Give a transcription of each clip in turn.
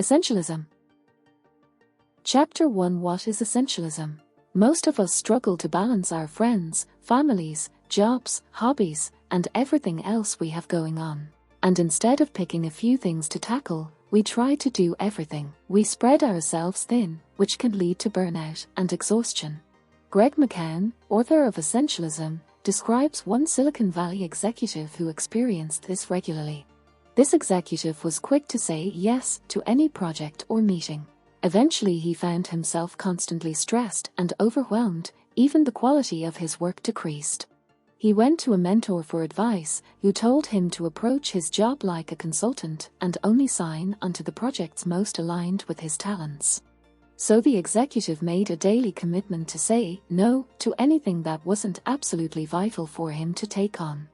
Essentialism. Chapter 1. What is essentialism? Most of us struggle to balance our friends, families, jobs, hobbies, and everything else we have going on. And instead of picking a few things to tackle, we try to do everything. We spread ourselves thin, which can lead to burnout and exhaustion. Greg Mckeown, author of Essentialism, describes one Silicon Valley executive who experienced this regularly. This executive was quick to say yes to any project or meeting. Eventually he found himself constantly stressed and overwhelmed, even the quality of his work decreased. He went to a mentor for advice, who told him to approach his job like a consultant and only sign onto the projects most aligned with his talents. So the executive made a daily commitment to say no to anything that wasn't absolutely vital for him to take on.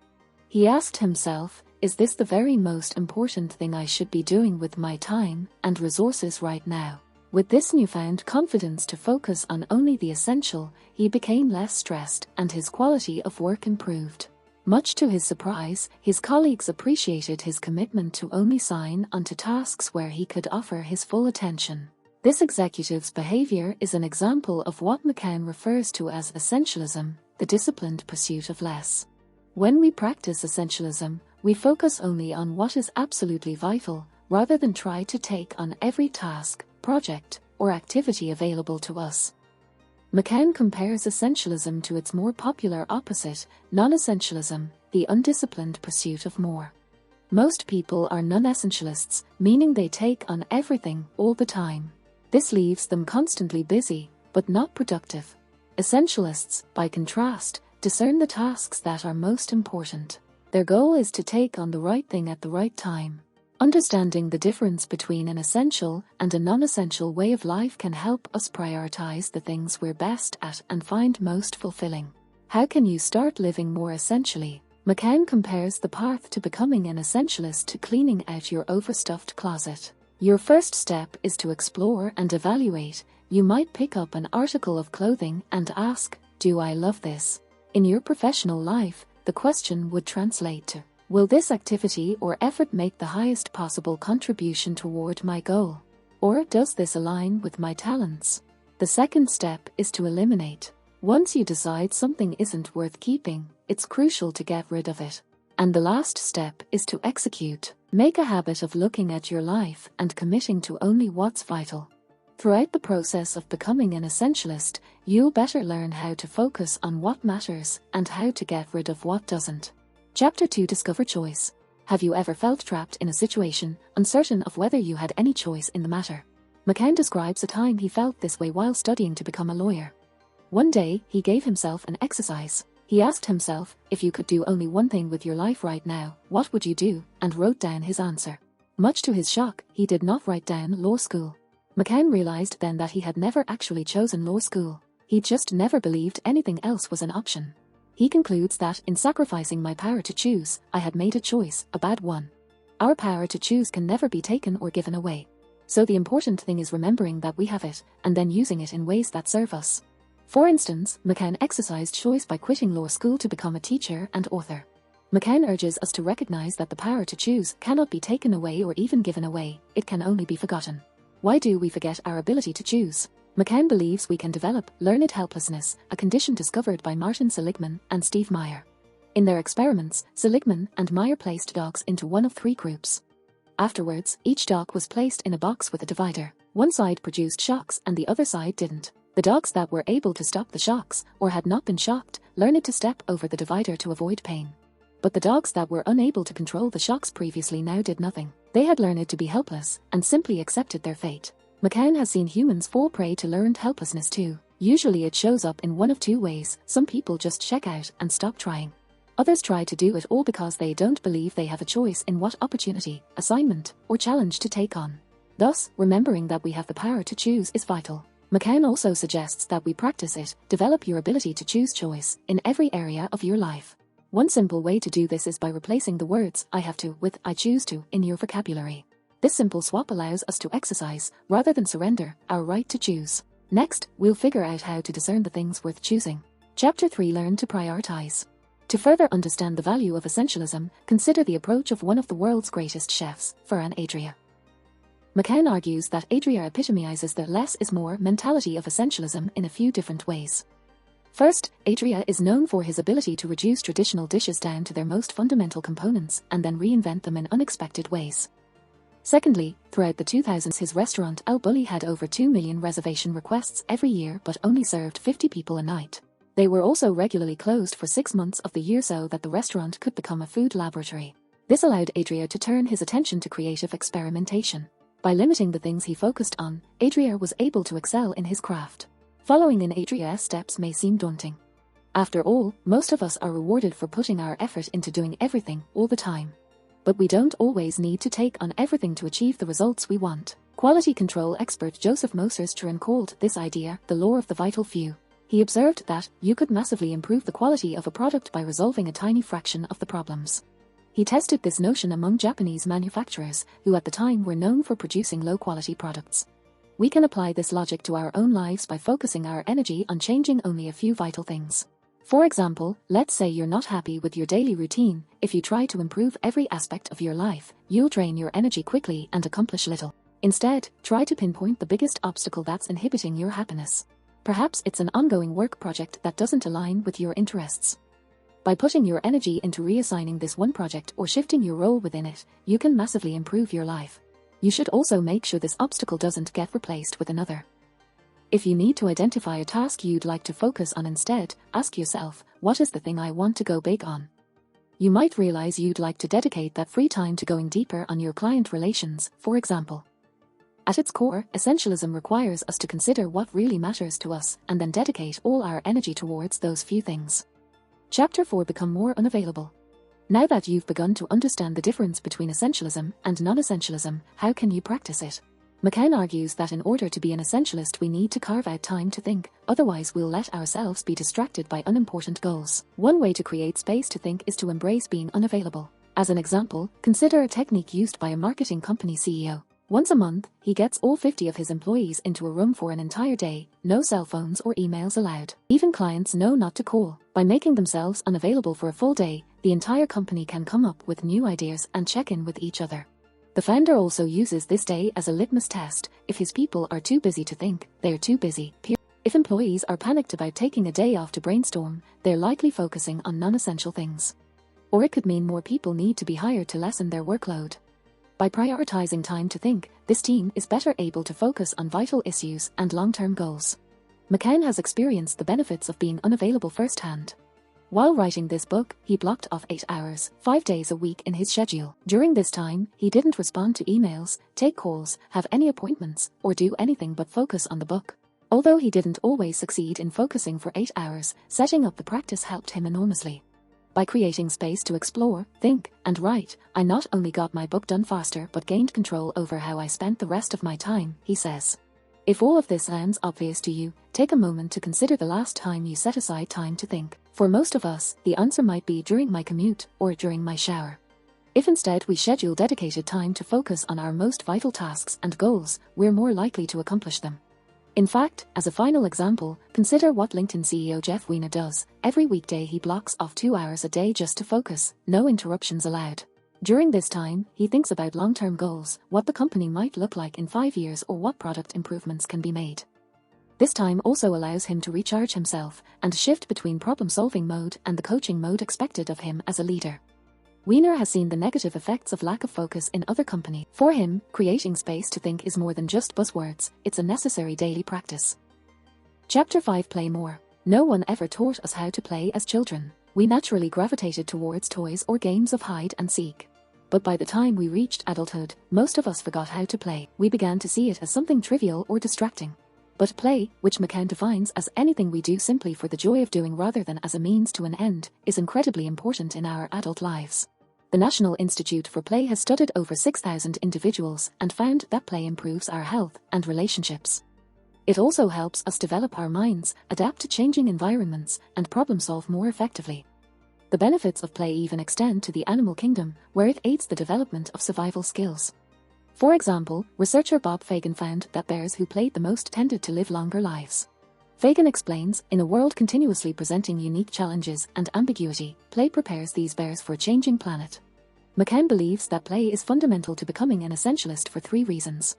He asked himself, is this the very most important thing I should be doing with my time and resources right now? With this newfound confidence to focus on only the essential, he became less stressed and his quality of work improved. Much to his surprise, his colleagues appreciated his commitment to only sign onto tasks where he could offer his full attention. This executive's behavior is an example of what Mckeown refers to as essentialism, the disciplined pursuit of less. When we practice essentialism, we focus only on what is absolutely vital, rather than try to take on every task, project, or activity available to us. Mckeown compares essentialism to its more popular opposite, non-essentialism, the undisciplined pursuit of more. Most people are non-essentialists, meaning they take on everything all the time. This leaves them constantly busy, but not productive. Essentialists, by contrast, discern the tasks that are most important. Their goal is to take on the right thing at the right time. Understanding the difference between an essential and a non-essential way of life can help us prioritize the things we're best at and find most fulfilling. How can you start living more essentially? Mckeown compares the path to becoming an essentialist to cleaning out your overstuffed closet. Your first step is to explore and evaluate. You might pick up an article of clothing and ask, do I love this? In your professional life, the question would translate to, will this activity or effort make the highest possible contribution toward my goal? Or does this align with my talents? The second step is to eliminate. Once you decide something isn't worth keeping, it's crucial to get rid of it. And the last step is to execute. Make a habit of looking at your life and committing to only what's vital. Throughout the process of becoming an essentialist, you'll better learn how to focus on what matters and how to get rid of what doesn't. Chapter 2. Discover choice. Have you ever felt trapped in a situation, uncertain of whether you had any choice in the matter? Mckeown describes a time he felt this way while studying to become a lawyer. One day, he gave himself an exercise. He asked himself, if you could do only one thing with your life right now, what would you do, and wrote down his answer. Much to his shock, he did not write down law school. Mckeown realized then that he had never actually chosen law school. He just never believed anything else was an option. He concludes that, in sacrificing my power to choose, I had made a choice, a bad one. Our power to choose can never be taken or given away. So the important thing is remembering that we have it, and then using it in ways that serve us. For instance, Mckeown exercised choice by quitting law school to become a teacher and author. Mckeown urges us to recognize that the power to choose cannot be taken away or even given away, it can only be forgotten. Why do we forget our ability to choose? Mckeown believes we can develop learned helplessness, a condition discovered by Martin Seligman and Steve Meyer. In their experiments, Seligman and Meyer placed dogs into one of three groups. Afterwards, each dog was placed in a box with a divider. One side produced shocks and the other side didn't. The dogs that were able to stop the shocks, or had not been shocked, learned to step over the divider to avoid pain. But the dogs that were unable to control the shocks previously now did nothing. They had learned to be helpless, and simply accepted their fate. Mckeown has seen humans fall prey to learned helplessness too. Usually it shows up in one of two ways. Some people just check out and stop trying. Others try to do it all because they don't believe they have a choice in what opportunity, assignment, or challenge to take on. Thus, remembering that we have the power to choose is vital. Mckeown also suggests that we practice it, develop your ability to choose choice, in every area of your life. One simple way to do this is by replacing the words I have to with I choose to in your vocabulary. This simple swap allows us to exercise, rather than surrender, our right to choose. Next, we'll figure out how to discern the things worth choosing. Chapter 3. Learn to prioritize. To further understand the value of essentialism, consider the approach of one of the world's greatest chefs, Ferran Adrià. Mckeown argues that Adria epitomizes the less is more mentality of essentialism in a few different ways. First, Adria is known for his ability to reduce traditional dishes down to their most fundamental components and then reinvent them in unexpected ways. Secondly, throughout the 2000s his restaurant El Bulli had over 2 million reservation requests every year but only served 50 people a night. They were also regularly closed for 6 months of the year so that the restaurant could become a food laboratory. This allowed Adria to turn his attention to creative experimentation. By limiting the things he focused on, Adria was able to excel in his craft. Following in Adria's steps may seem daunting. After all, most of us are rewarded for putting our effort into doing everything all the time. But we don't always need to take on everything to achieve the results we want. Quality control expert Joseph Mosers-Turan called this idea the law of the vital few. He observed that you could massively improve the quality of a product by resolving a tiny fraction of the problems. He tested this notion among Japanese manufacturers, who at the time were known for producing low-quality products. We can apply this logic to our own lives by focusing our energy on changing only a few vital things. For example, let's say you're not happy with your daily routine. If you try to improve every aspect of your life, you'll drain your energy quickly and accomplish little. Instead, try to pinpoint the biggest obstacle that's inhibiting your happiness. Perhaps it's an ongoing work project that doesn't align with your interests. By putting your energy into reassigning this one project or shifting your role within it, you can massively improve your life. You should also make sure this obstacle doesn't get replaced with another. If you need to identify a task you'd like to focus on instead, ask yourself, what is the thing I want to go big on? You might realize you'd like to dedicate that free time to going deeper on your client relations, for example. At its core, essentialism requires us to consider what really matters to us and then dedicate all our energy towards those few things. Chapter 4: Become more unavailable. Now that you've begun to understand the difference between essentialism and non-essentialism, how can you practice it? Mckeown argues that in order to be an essentialist we need to carve out time to think, otherwise we'll let ourselves be distracted by unimportant goals. One way to create space to think is to embrace being unavailable. As an example, consider a technique used by a marketing company CEO. Once a month, he gets all 50 of his employees into a room for an entire day, no cell phones or emails allowed. Even clients know not to call. By making themselves unavailable for a full day, the entire company can come up with new ideas and check in with each other. The founder also uses this day as a litmus test. If his people are too busy to think, they're too busy. If employees are panicked about taking a day off to brainstorm, they're likely focusing on non-essential things. Or it could mean more people need to be hired to lessen their workload. By prioritizing time to think, this team is better able to focus on vital issues and long-term goals. Mckeown has experienced the benefits of being unavailable firsthand. While writing this book, he blocked off 8 hours, 5 days a week in his schedule. During this time, he didn't respond to emails, take calls, have any appointments, or do anything but focus on the book. Although he didn't always succeed in focusing for 8 hours, setting up the practice helped him enormously. By creating space to explore, think, and write, I not only got my book done faster but gained control over how I spent the rest of my time, he says. If all of this sounds obvious to you, take a moment to consider the last time you set aside time to think. For most of us, the answer might be during my commute or during my shower. If instead we schedule dedicated time to focus on our most vital tasks and goals, we're more likely to accomplish them. In fact, as a final example, consider what LinkedIn CEO Jeff Weiner does. Every weekday he blocks off 2 hours a day just to focus, no interruptions allowed. During this time, he thinks about long-term goals, what the company might look like in 5 years or what product improvements can be made. This time also allows him to recharge himself and shift between problem-solving mode and the coaching mode expected of him as a leader. Weiner has seen the negative effects of lack of focus in other companies. For him, creating space to think is more than just buzzwords, it's a necessary daily practice. Chapter 5: Play More. No one ever taught us how to play as children. We naturally gravitated towards toys or games of hide and seek. But by the time we reached adulthood, most of us forgot how to play. We began to see it as something trivial or distracting. But play, which Mckeown defines as anything we do simply for the joy of doing rather than as a means to an end, is incredibly important in our adult lives. The National Institute for Play has studied over 6,000 individuals and found that play improves our health and relationships. It also helps us develop our minds, adapt to changing environments, and problem-solve more effectively. The benefits of play even extend to the animal kingdom, where it aids the development of survival skills. For example, researcher Bob Fagan found that bears who played the most tended to live longer lives. Fagan explains, in a world continuously presenting unique challenges and ambiguity, play prepares these bears for a changing planet. Mckeown believes that play is fundamental to becoming an essentialist for 3 reasons.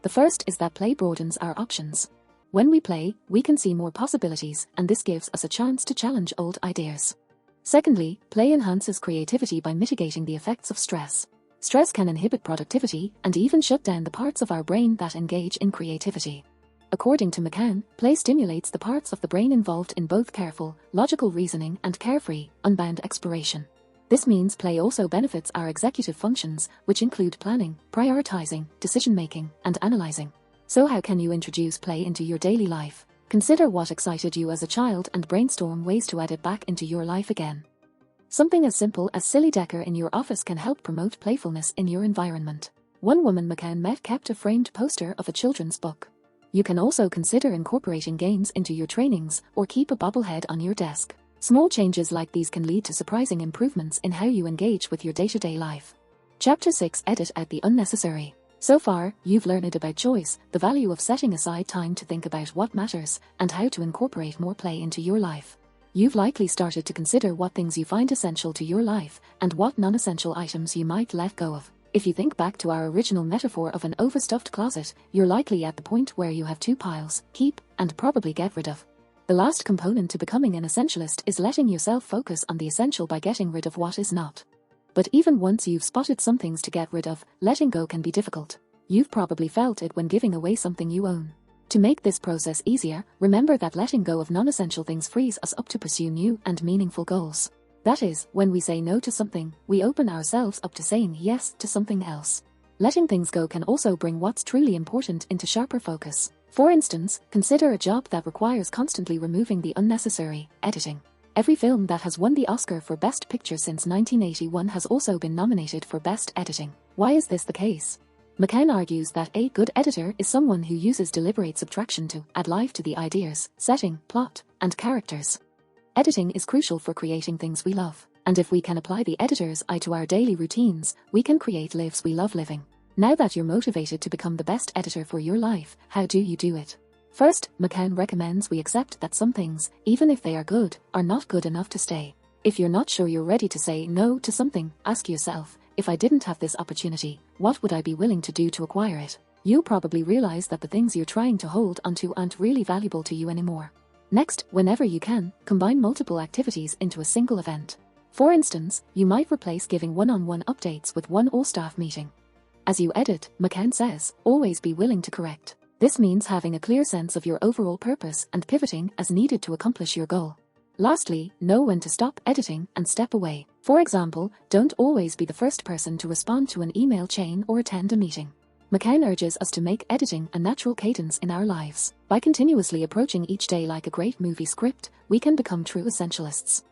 The first is that play broadens our options. When we play, we can see more possibilities, and this gives us a chance to challenge old ideas. Secondly, play enhances creativity by mitigating the effects of stress. Stress can inhibit productivity and even shut down the parts of our brain that engage in creativity. According to Mckeown, play stimulates the parts of the brain involved in both careful, logical reasoning and carefree, unbound exploration. This means play also benefits our executive functions, which include planning, prioritizing, decision-making, and analyzing. So how can you introduce play into your daily life? Consider what excited you as a child and brainstorm ways to add it back into your life again. Something as simple as silly decor in your office can help promote playfulness in your environment. One woman Mckeown met kept a framed poster of a children's book. You can also consider incorporating games into your trainings or keep a bobblehead on your desk. Small changes like these can lead to surprising improvements in how you engage with your day-to-day life. Chapter 6: Edit out the unnecessary. So far, you've learned about choice, the value of setting aside time to think about what matters, and how to incorporate more play into your life. You've likely started to consider what things you find essential to your life, and what non-essential items you might let go of. If you think back to our original metaphor of an overstuffed closet, you're likely at the point where you have two piles: keep, and probably get rid of. The last component to becoming an essentialist is letting yourself focus on the essential by getting rid of what is not. But even once you've spotted some things to get rid of, letting go can be difficult. You've probably felt it when giving away something you own. To make this process easier, remember that letting go of non-essential things frees us up to pursue new and meaningful goals. That is, when we say no to something, we open ourselves up to saying yes to something else. Letting things go can also bring what's truly important into sharper focus. For instance, consider a job that requires constantly removing the unnecessary: editing. Every film that has won the Oscar for Best Picture since 1981 has also been nominated for Best Editing. Why is this the case? Mckeown argues that a good editor is someone who uses deliberate subtraction to add life to the ideas, setting, plot, and characters. Editing is crucial for creating things we love, and if we can apply the editor's eye to our daily routines, we can create lives we love living. Now that you're motivated to become the best editor for your life, how do you do it? First, Mckeown recommends we accept that some things, even if they are good, are not good enough to stay. If you're not sure you're ready to say no to something, ask yourself, if I didn't have this opportunity, what would I be willing to do to acquire it? You'll probably realize that the things you're trying to hold onto aren't really valuable to you anymore. Next, whenever you can, combine multiple activities into a single event. For instance, you might replace giving one-on-one updates with one all-staff meeting. As you edit, Mckeown says, always be willing to correct. This means having a clear sense of your overall purpose and pivoting as needed to accomplish your goal. Lastly, know when to stop editing and step away. For example, don't always be the first person to respond to an email chain or attend a meeting. Mckeown urges us to make editing a natural cadence in our lives. By continuously approaching each day like a great movie script, we can become true essentialists.